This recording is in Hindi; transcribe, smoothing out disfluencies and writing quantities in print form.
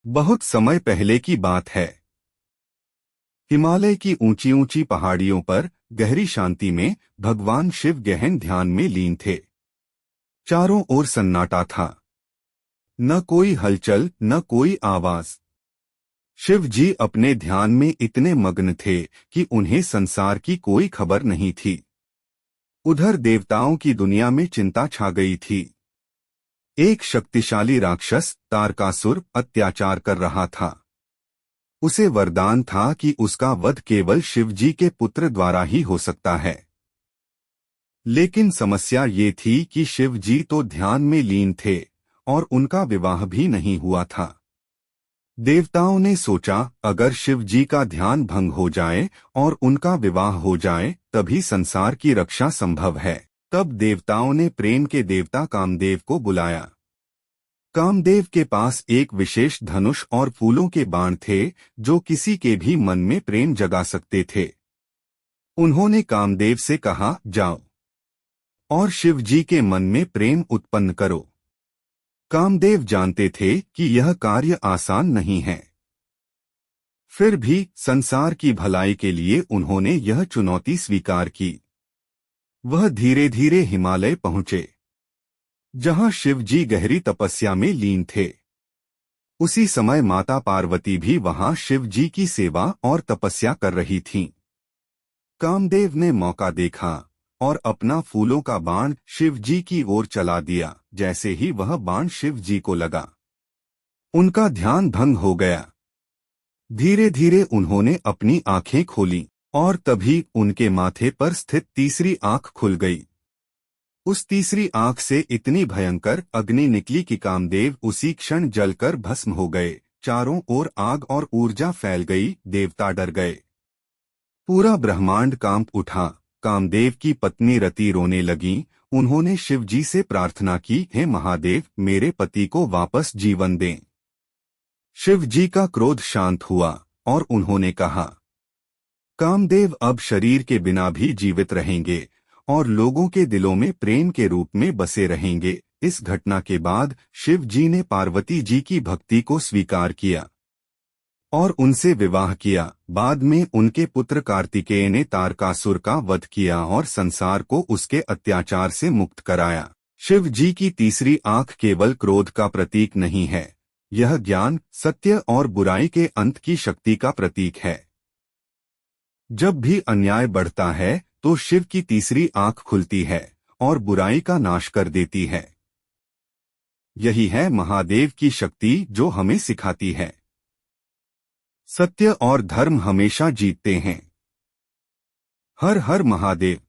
बहुत समय पहले की बात है। हिमालय की ऊंची ऊंची पहाड़ियों पर गहरी शांति में भगवान शिव गहन ध्यान में लीन थे। चारों ओर सन्नाटा था। न कोई हलचल, न कोई आवाज। शिव जी अपने ध्यान में इतने मग्न थे कि उन्हें संसार की कोई खबर नहीं थी। उधर देवताओं की दुनिया में चिंता छा गई थी। एक शक्तिशाली राक्षस तारकासुर अत्याचार कर रहा था। उसे वरदान था कि उसका वध केवल शिवजी के पुत्र द्वारा ही हो सकता है। लेकिन समस्या ये थी कि शिवजी तो ध्यान में लीन थे और उनका विवाह भी नहीं हुआ था। देवताओं ने सोचा, अगर शिवजी का ध्यान भंग हो जाए और उनका विवाह हो जाए तभी संसार की रक्षा संभव है। तब देवताओं ने प्रेम के देवता कामदेव को बुलाया। कामदेव के पास एक विशेष धनुष और फूलों के बाण थे जो किसी के भी मन में प्रेम जगा सकते थे। उन्होंने कामदेव से कहा, जाओ और शिवजी के मन में प्रेम उत्पन्न करो। कामदेव जानते थे कि यह कार्य आसान नहीं है। फिर भी संसार की भलाई के लिए उन्होंने यह चुनौती स्वीकार की। वह धीरे धीरे हिमालय पहुंचे, जहां शिवजी गहरी तपस्या में लीन थे। उसी समय माता पार्वती भी वहां शिवजी की सेवा और तपस्या कर रही थीं। कामदेव ने मौका देखा और अपना फूलों का बाण शिवजी की ओर चला दिया। जैसे ही वह बाण शिवजी को लगा, उनका ध्यान भंग हो गया। धीरे धीरे उन्होंने अपनी आंखें खोलीं और तभी उनके माथे पर स्थित तीसरी आंख खुल गई। उस तीसरी आंख से इतनी भयंकर अग्नि निकली कि कामदेव उसी क्षण जलकर भस्म हो गए। चारों ओर आग और ऊर्जा फैल गई। देवता डर गए। पूरा ब्रह्मांड कांप उठा। कामदेव की पत्नी रति रोने लगी। उन्होंने शिवजी से प्रार्थना की, हे महादेव, मेरे पति को वापस जीवन दें। शिवजी का क्रोध शांत हुआ और उन्होंने कहा, कामदेव अब शरीर के बिना भी जीवित रहेंगे और लोगों के दिलों में प्रेम के रूप में बसे रहेंगे। इस घटना के बाद शिव जी ने पार्वती जी की भक्ति को स्वीकार किया और उनसे विवाह किया। बाद में उनके पुत्र कार्तिकेय ने तारकासुर का वध किया और संसार को उसके अत्याचार से मुक्त कराया। शिव जी की तीसरी आंख केवल क्रोध का प्रतीक नहीं है, यह ज्ञान, सत्य और बुराई के अंत की शक्ति का प्रतीक है। जब भी अन्याय बढ़ता है तो शिव की तीसरी आंख खुलती है और बुराई का नाश कर देती है। यही है महादेव की शक्ति जो हमें सिखाती है, सत्य और धर्म हमेशा जीतते हैं। हर हर महादेव।